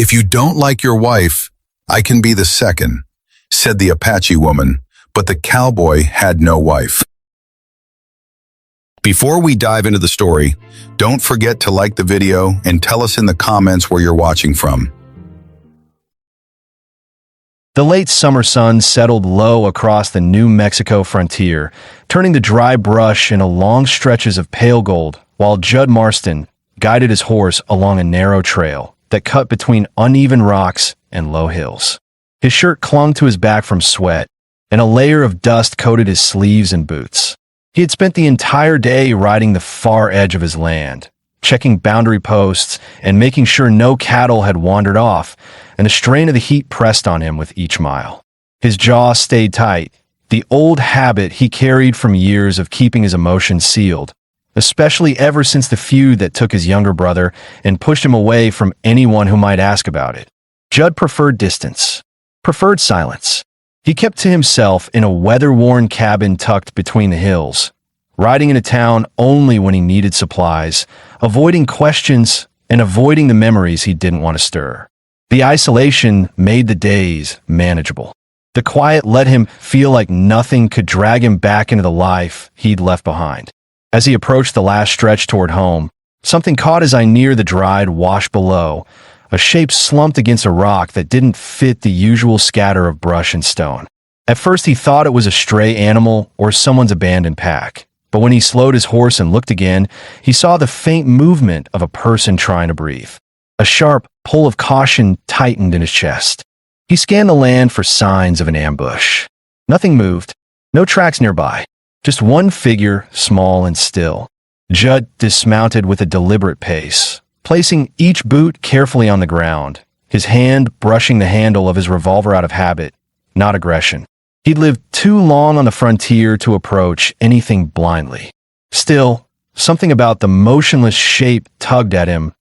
"If you don't like your wife, I can be the second," said the Apache woman, but the cowboy had no wife. Before we dive into the story, don't forget to like the video and tell us in the comments where you're watching from. The late summer sun settled low across the New Mexico frontier, turning the dry brush into long stretches of pale gold, while Judd Marston guided his horse along a narrow trail that cut between uneven rocks and low hills. His shirt clung to his back from sweat, and a layer of dust coated his sleeves and boots. He had spent the entire day riding the far edge of his land, checking boundary posts and making sure no cattle had wandered off, and the strain of the heat pressed on him with each mile. His jaw stayed tight, the old habit he carried from years of keeping his emotions sealed, especially ever since the feud that took his younger brother and pushed him away from anyone who might ask about it. Judd preferred distance, preferred silence. He kept to himself in a weather-worn cabin tucked between the hills, riding into town only when he needed supplies, avoiding questions and avoiding the memories he didn't want to stir. The isolation made the days manageable. The quiet let him feel like nothing could drag him back into the life he'd left behind. As he approached the last stretch toward home, something caught his eye near the dried wash below, a shape slumped against a rock that didn't fit the usual scatter of brush and stone. At first he thought it was a stray animal or someone's abandoned pack, but when he slowed his horse and looked again, he saw the faint movement of a person trying to breathe. A sharp pull of caution tightened in his chest. He scanned the land for signs of an ambush. Nothing moved, no tracks nearby, just one figure, small and still. Judd dismounted with a deliberate pace, placing each boot carefully on the ground, his hand brushing the handle of his revolver out of habit, not aggression. He'd lived too long on the frontier to approach anything blindly. Still, something about the motionless shape tugged at him,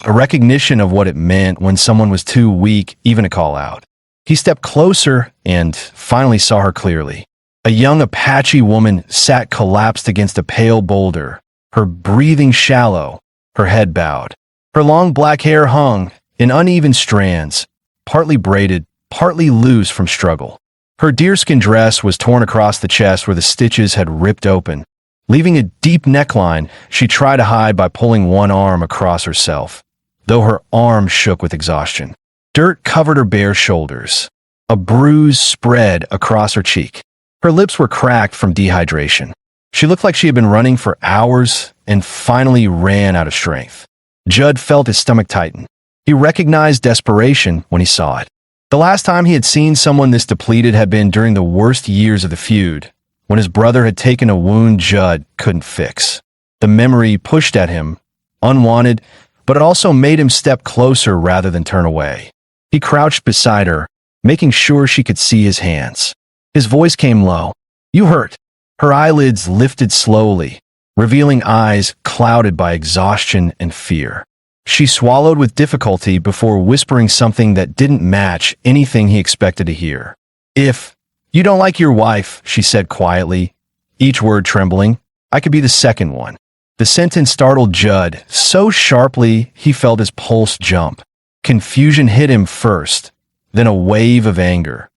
a recognition of what it meant when someone was too weak even to call out. He stepped closer and finally saw her clearly. A young Apache woman sat collapsed against a pale boulder, her breathing shallow, her head bowed. Her long black hair hung in uneven strands, partly braided, partly loose from struggle. Her deerskin dress was torn across the chest where the stitches had ripped open. Leaving a deep neckline she tried to hide by pulling one arm across herself, though her arm shook with exhaustion. Dirt covered her bare shoulders. A bruise spread across her cheek. Her lips were cracked from dehydration. She looked like she had been running for hours and finally ran out of strength. Judd felt his stomach tighten. He recognized desperation when he saw it. The last time he had seen someone this depleted had been during the worst years of the feud, when his brother had taken a wound Judd couldn't fix. The memory pushed at him, unwanted, but it also made him step closer rather than turn away. He crouched beside her, making sure she could see his hands. His voice came low. "You hurt." Her eyelids lifted slowly, revealing eyes clouded by exhaustion and fear. She swallowed with difficulty before whispering something that didn't match anything he expected to hear. "If you don't like your wife," she said quietly, each word trembling, "I could be the second one." The sentence startled Judd so sharply he felt his pulse jump. Confusion hit him first, then a wave of anger.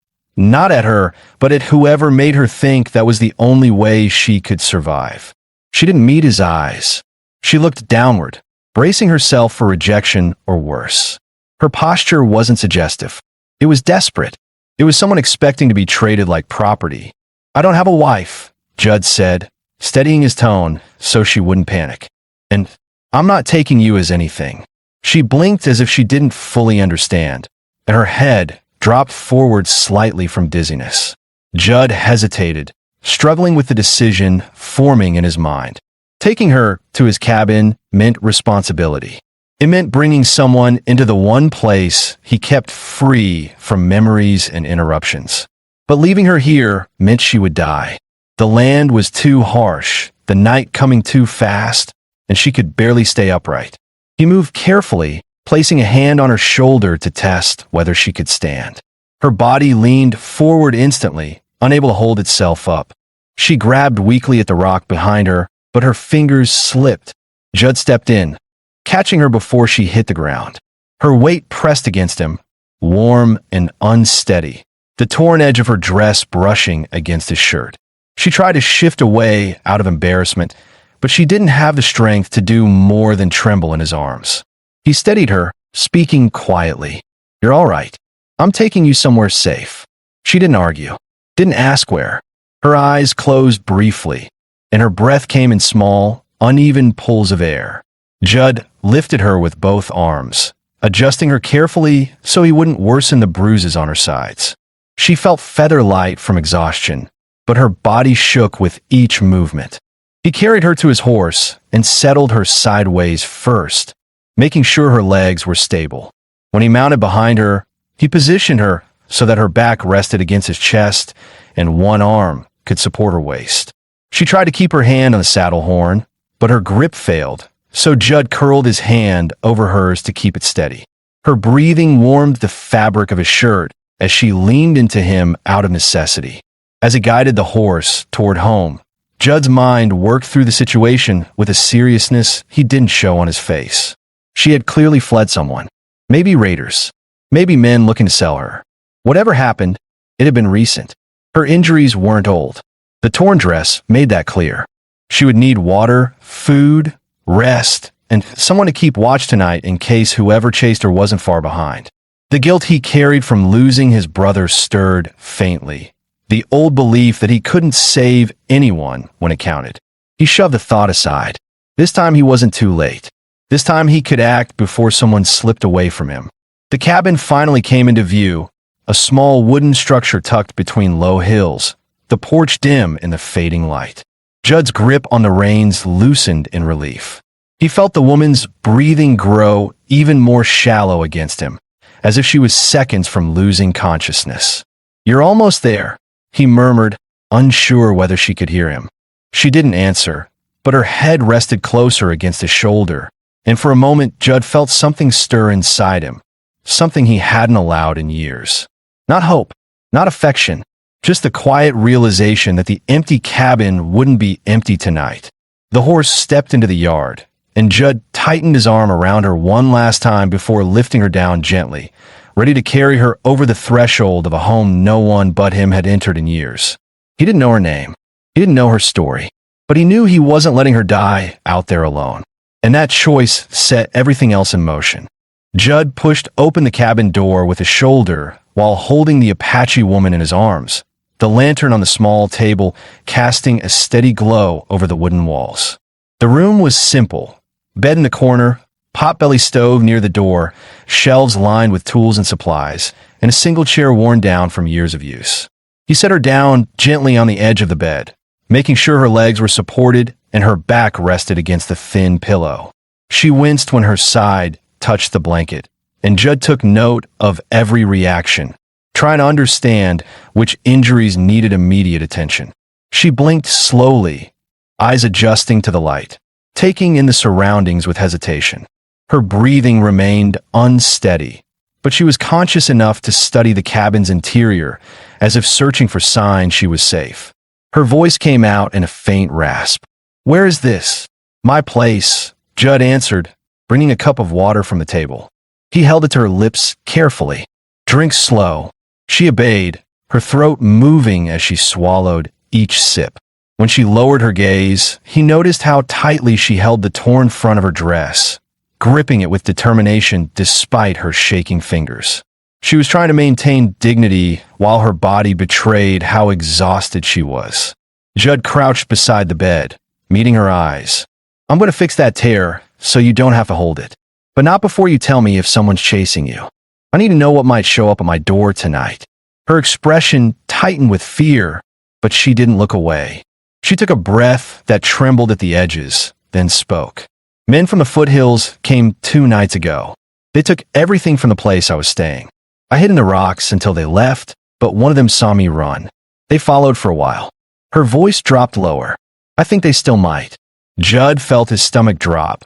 Not at her, but at whoever made her think that was the only way she could survive. She didn't meet his eyes. She looked downward, bracing herself for rejection or worse. Her posture wasn't suggestive. It was desperate. It was someone expecting to be traded like property. "I don't have a wife," Judd said, steadying his tone so she wouldn't panic. "And I'm not taking you as anything." She blinked as if she didn't fully understand, and her head dropped forward slightly from dizziness. Judd hesitated, struggling with the decision forming in his mind. Taking her to his cabin meant responsibility. It meant bringing someone into the one place he kept free from memories and interruptions. But leaving her here meant she would die. The land was too harsh, the night coming too fast, and she could barely stay upright. He moved carefully, placing a hand on her shoulder to test whether she could stand. Her body leaned forward instantly, unable to hold itself up. She grabbed weakly at the rock behind her, but her fingers slipped. Judd stepped in, catching her before she hit the ground. Her weight pressed against him, warm and unsteady, the torn edge of her dress brushing against his shirt. She tried to shift away out of embarrassment, but she didn't have the strength to do more than tremble in his arms. He steadied her, speaking quietly. "You're all right. I'm taking you somewhere safe." She didn't argue, didn't ask where. Her eyes closed briefly, and her breath came in small, uneven pulls of air. Judd lifted her with both arms, adjusting her carefully so he wouldn't worsen the bruises on her sides. She felt feather light from exhaustion, but her body shook with each movement. He carried her to his horse and settled her sideways first, making sure her legs were stable. When he mounted behind her, he positioned her so that her back rested against his chest and one arm could support her waist. She tried to keep her hand on the saddle horn, but her grip failed, so Judd curled his hand over hers to keep it steady. Her breathing warmed the fabric of his shirt as she leaned into him out of necessity. As he guided the horse toward home, Judd's mind worked through the situation with a seriousness he didn't show on his face. She had clearly fled someone. Maybe raiders. Maybe men looking to sell her. Whatever happened, it had been recent. Her injuries weren't old. The torn dress made that clear. She would need water, food, rest, and someone to keep watch tonight in case whoever chased her wasn't far behind. The guilt he carried from losing his brother stirred faintly. The old belief that he couldn't save anyone when it counted. He shoved the thought aside. This time he wasn't too late. This time he could act before someone slipped away from him. The cabin finally came into view, a small wooden structure tucked between low hills, the porch dim in the fading light. Judd's grip on the reins loosened in relief. He felt the woman's breathing grow even more shallow against him, as if she was seconds from losing consciousness. "You're almost there," he murmured, unsure whether she could hear him. She didn't answer, but her head rested closer against his shoulder, and for a moment Judd felt something stir inside him, something he hadn't allowed in years. Not hope, not affection, just the quiet realization that the empty cabin wouldn't be empty tonight. The horse stepped into the yard, and Judd tightened his arm around her one last time before lifting her down gently, ready to carry her over the threshold of a home no one but him had entered in years. He didn't know her name. He didn't know her story, but he knew he wasn't letting her die out there alone. And that choice set everything else in motion. Judd pushed open the cabin door with his shoulder while holding the Apache woman in his arms, the lantern on the small table casting a steady glow over the wooden walls. The room was simple. Bed in the corner, potbelly stove near the door, shelves lined with tools and supplies, and a single chair worn down from years of use. He set her down gently on the edge of the bed, making sure her legs were supported and her back rested against the thin pillow. She winced when her side touched the blanket, and Judd took note of every reaction, trying to understand which injuries needed immediate attention. She blinked slowly, eyes adjusting to the light, taking in the surroundings with hesitation. Her breathing remained unsteady, but she was conscious enough to study the cabin's interior, as if searching for signs she was safe. Her voice came out in a faint rasp. "Where is this?" "My place," Judd answered, bringing a cup of water from the table. He held it to her lips carefully. "Drink slow." She obeyed, her throat moving as she swallowed each sip. When she lowered her gaze, he noticed how tightly she held the torn front of her dress, gripping it with determination despite her shaking fingers. She was trying to maintain dignity while her body betrayed how exhausted she was. Judd crouched beside the bed, meeting her eyes. "I'm going to fix that tear so you don't have to hold it. But not before you tell me if someone's chasing you. I need to know what might show up at my door tonight." Her expression tightened with fear, but she didn't look away. She took a breath that trembled at the edges, then spoke. "Men from the foothills came 2 nights ago. They took everything from the place I was staying. I hid in the rocks until they left, but one of them saw me run. They followed for a while." Her voice dropped lower. "I think they still might." Judd felt his stomach drop,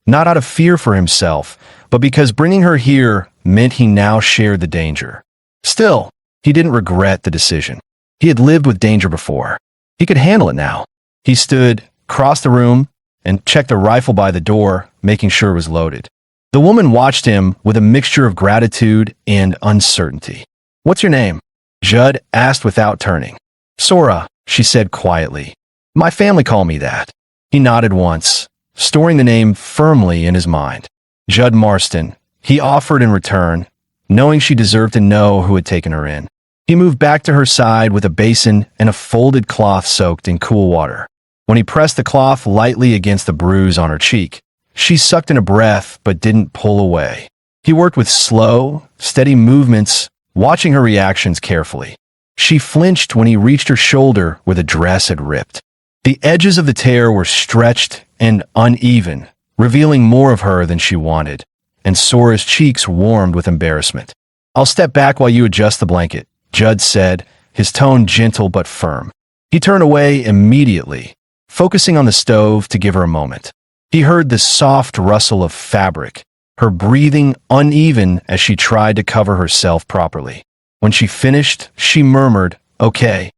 not out of fear for himself, but because bringing her here meant he now shared the danger. Still, he didn't regret the decision. He had lived with danger before. He could handle it now. He stood, crossed the room, and checked the rifle by the door, making sure it was loaded. The woman watched him with a mixture of gratitude and uncertainty. "What's your name?" Judd asked without turning. "Sora," she said quietly. "My family call me that." He nodded once, storing the name firmly in his mind. Judd Marston, he offered in return, knowing she deserved to know who had taken her in. He moved back to her side with a basin and a folded cloth soaked in cool water. When he pressed the cloth lightly against the bruise on her cheek, she sucked in a breath but didn't pull away. He worked with slow, steady movements, watching her reactions carefully. She flinched when he reached her shoulder where the dress had ripped. The edges of the tear were stretched and uneven, revealing more of her than she wanted, and Sora's cheeks warmed with embarrassment. "I'll step back while you adjust the blanket," Judd said, his tone gentle but firm. He turned away immediately, focusing on the stove to give her a moment. He heard the soft rustle of fabric, her breathing uneven as she tried to cover herself properly. When she finished, she murmured, "Okay."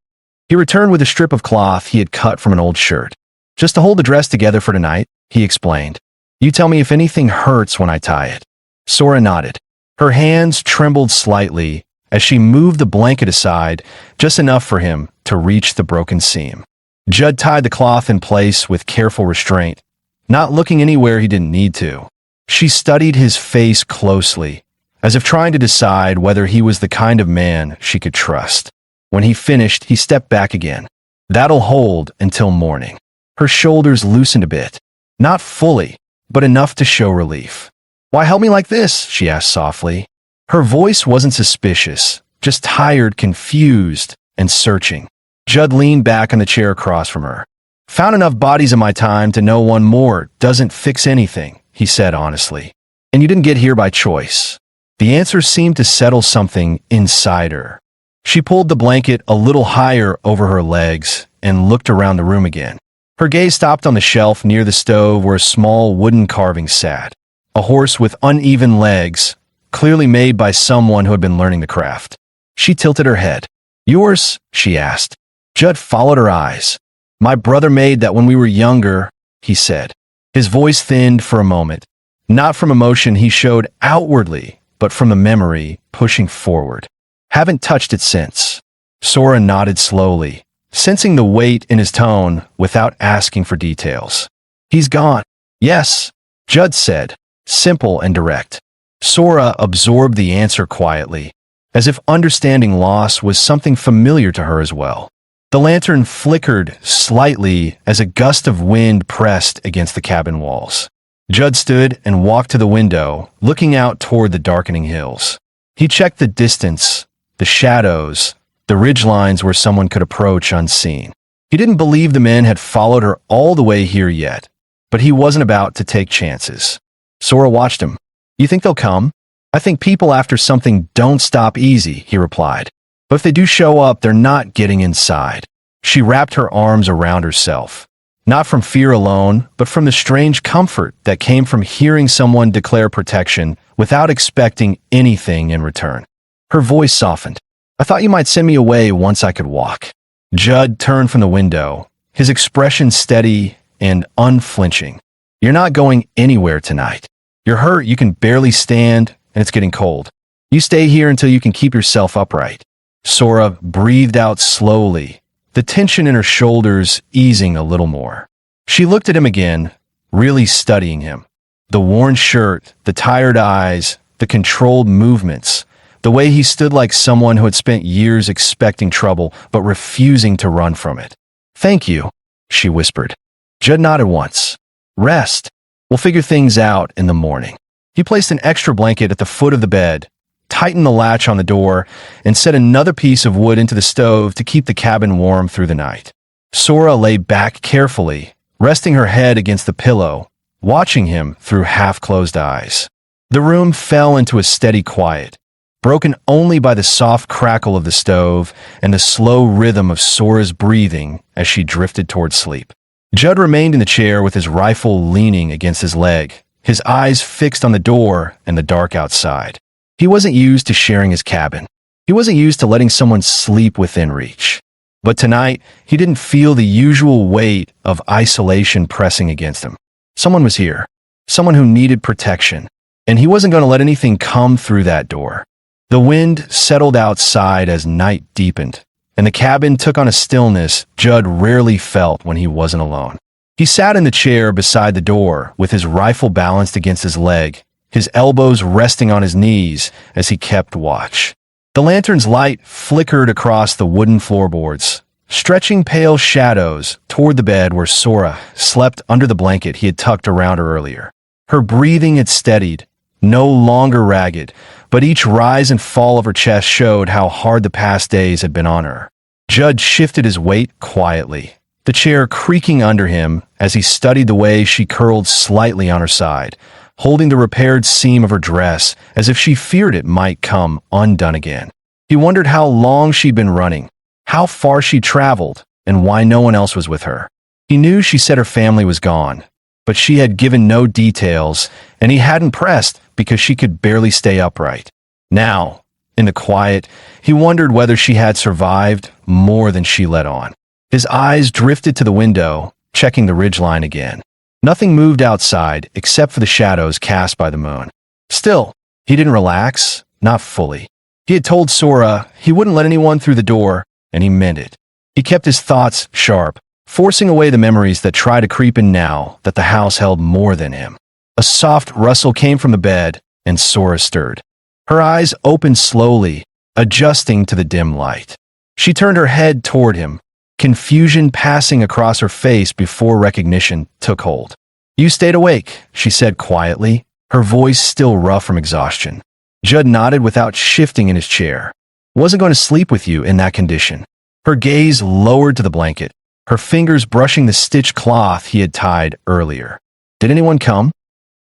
He returned with a strip of cloth he had cut from an old shirt. "Just to hold the dress together for tonight," he explained. "You tell me if anything hurts when I tie it." Sora nodded. Her hands trembled slightly as she moved the blanket aside, just enough for him to reach the broken seam. Judd tied the cloth in place with careful restraint, not looking anywhere he didn't need to. She studied his face closely, as if trying to decide whether he was the kind of man she could trust. When he finished, he stepped back again. "That'll hold until morning." Her shoulders loosened a bit. Not fully, but enough to show relief. "Why help me like this?" she asked softly. Her voice wasn't suspicious, just tired, confused, and searching. Judd leaned back on the chair across from her. "Found enough bodies in my time to know one more doesn't fix anything," he said honestly. "And you didn't get here by choice." The answer seemed to settle something inside her. She pulled the blanket a little higher over her legs and looked around the room again. Her gaze stopped on the shelf near the stove where a small wooden carving sat. A horse with uneven legs, clearly made by someone who had been learning the craft. She tilted her head. "Yours?" she asked. Judd followed her eyes. "My brother made that when we were younger," he said. His voice thinned for a moment, not from emotion he showed outwardly, but from the memory pushing forward. "Haven't touched it since." Sora nodded slowly, sensing the weight in his tone without asking for details. "He's gone." "Yes," Judd said, simple and direct. Sora absorbed the answer quietly, as if understanding loss was something familiar to her as well. The lantern flickered slightly as a gust of wind pressed against the cabin walls. Judd stood and walked to the window, looking out toward the darkening hills. He checked the distance, the shadows, the ridgelines where someone could approach unseen. He didn't believe the men had followed her all the way here yet, but he wasn't about to take chances. Sora watched him. "You think they'll come?" "I think people after something don't stop easy," he replied. "But if they do show up, they're not getting inside." She wrapped her arms around herself, not from fear alone, but from the strange comfort that came from hearing someone declare protection without expecting anything in return. Her voice softened. "I thought you might send me away once I could walk." Judd turned from the window, his expression steady and unflinching. "You're not going anywhere tonight. You're hurt, you can barely stand, and it's getting cold. You stay here until you can keep yourself upright." Sora breathed out slowly, the tension in her shoulders easing a little more. She looked at him again, really studying him. The worn shirt, the tired eyes, the controlled movements, the way he stood like someone who had spent years expecting trouble but refusing to run from it. "Thank you," she whispered. Judd nodded once. "Rest. We'll figure things out in the morning." He placed an extra blanket at the foot of the bed, tightened the latch on the door, and set another piece of wood into the stove to keep the cabin warm through the night. Sora lay back carefully, resting her head against the pillow, watching him through half-closed eyes. The room fell into a steady quiet, broken only by the soft crackle of the stove and the slow rhythm of Sora's breathing as she drifted toward sleep. Judd remained in the chair with his rifle leaning against his leg, his eyes fixed on the door and the dark outside. He wasn't used to sharing his cabin. He wasn't used to letting someone sleep within reach. But tonight, he didn't feel the usual weight of isolation pressing against him. Someone was here, someone who needed protection, and he wasn't going to let anything come through that door. The wind settled outside as night deepened, and the cabin took on a stillness Judd rarely felt when he wasn't alone. He sat in the chair beside the door with his rifle balanced against his leg, his elbows resting on his knees as he kept watch. The lantern's light flickered across the wooden floorboards, stretching pale shadows toward the bed where Sora slept under the blanket he had tucked around her earlier. Her breathing had steadied, no longer ragged, but each rise and fall of her chest showed how hard the past days had been on her. Judd shifted his weight quietly, the chair creaking under him as he studied the way she curled slightly on her side, holding the repaired seam of her dress as if she feared it might come undone again. He wondered how long she'd been running, how far she traveled, and why no one else was with her. He knew she said her family was gone, but she had given no details, and he hadn't pressed because she could barely stay upright. Now, in the quiet, he wondered whether she had survived more than she let on. His eyes drifted to the window, checking the ridgeline again. Nothing moved outside except for the shadows cast by the moon. Still, he didn't relax, not fully. He had told Sora he wouldn't let anyone through the door, and he meant it. He kept his thoughts sharp, forcing away the memories that tried to creep in now that the house held more than him. A soft rustle came from the bed, and Sora stirred. Her eyes opened slowly, adjusting to the dim light. She turned her head toward him, confusion passing across her face before recognition took hold. "You stayed awake," she said quietly, her voice still rough from exhaustion. Judd nodded without shifting in his chair. "Wasn't going to sleep with you in that condition." Her gaze lowered to the blanket, her fingers brushing the stitched cloth he had tied earlier. "Did anyone come?"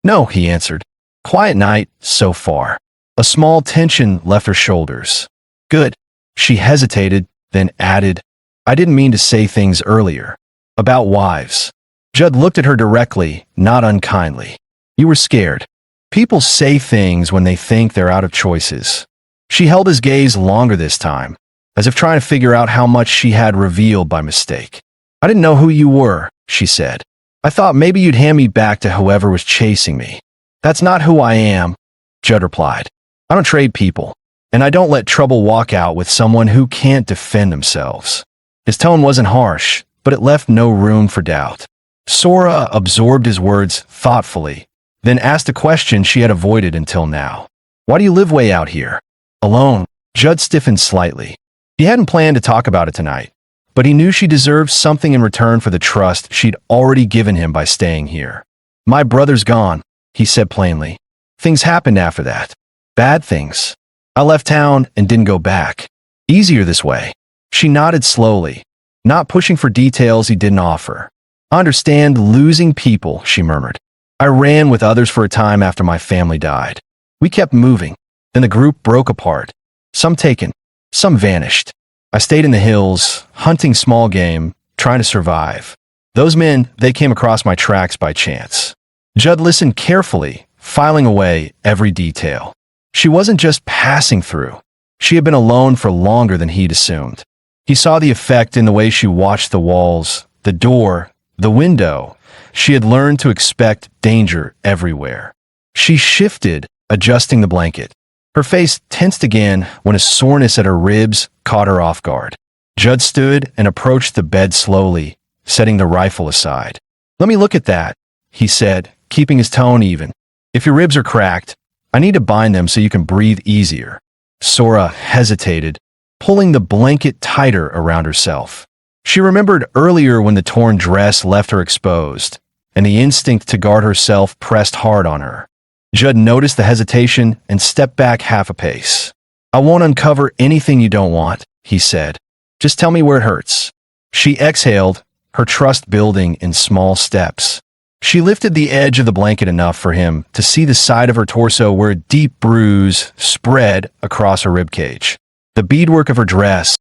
"No," he answered. "Quiet night so far." A small tension left her shoulders. "Good." She hesitated, then added, "I didn't mean to say things earlier. About wives." Judd looked at her directly, not unkindly. "You were scared. People say things when they think they're out of choices." She held his gaze longer this time, as if trying to figure out how much she had revealed by mistake. "I didn't know who you were," she said. "I thought maybe you'd hand me back to whoever was chasing me." "That's not who I am," Judd replied. "I don't trade people, and I don't let trouble walk out with someone who can't defend themselves." His tone wasn't harsh, but it left no room for doubt. Sora absorbed his words thoughtfully, then asked a question she had avoided until now. "Why do you live way out here?" "Alone." Judd stiffened slightly. He hadn't planned to talk about it tonight, but he knew she deserved something in return for the trust she'd already given him by staying here. "My brother's gone," he said plainly. "Things happened after that. Bad things. I left town and didn't go back. Easier this way." She nodded slowly, not pushing for details he didn't offer. "I understand losing people," she murmured. "I ran with others for a time after my family died. We kept moving. Then the group broke apart. Some taken, some vanished. I stayed in the hills, hunting small game, trying to survive. Those men, they came across my tracks by chance." Judd listened carefully, filing away every detail. She wasn't just passing through. She had been alone for longer than he'd assumed. He saw the effect in the way she watched the walls, the door, the window. She had learned to expect danger everywhere. She shifted, adjusting the blanket. Her face tensed again when a soreness at her ribs caught her off guard. Judd stood and approached the bed slowly, setting the rifle aside. "Let me look at that," he said, keeping his tone even. "If your ribs are cracked, I need to bind them so you can breathe easier." Sora hesitated, pulling the blanket tighter around herself. She remembered earlier when the torn dress left her exposed, and the instinct to guard herself pressed hard on her. Judd noticed the hesitation and stepped back half a pace. "I won't uncover anything you don't want," he said. "Just tell me where it hurts." She exhaled, her trust building in small steps. She lifted the edge of the blanket enough for him to see the side of her torso where a deep bruise spread across her ribcage. The beadwork of her dress,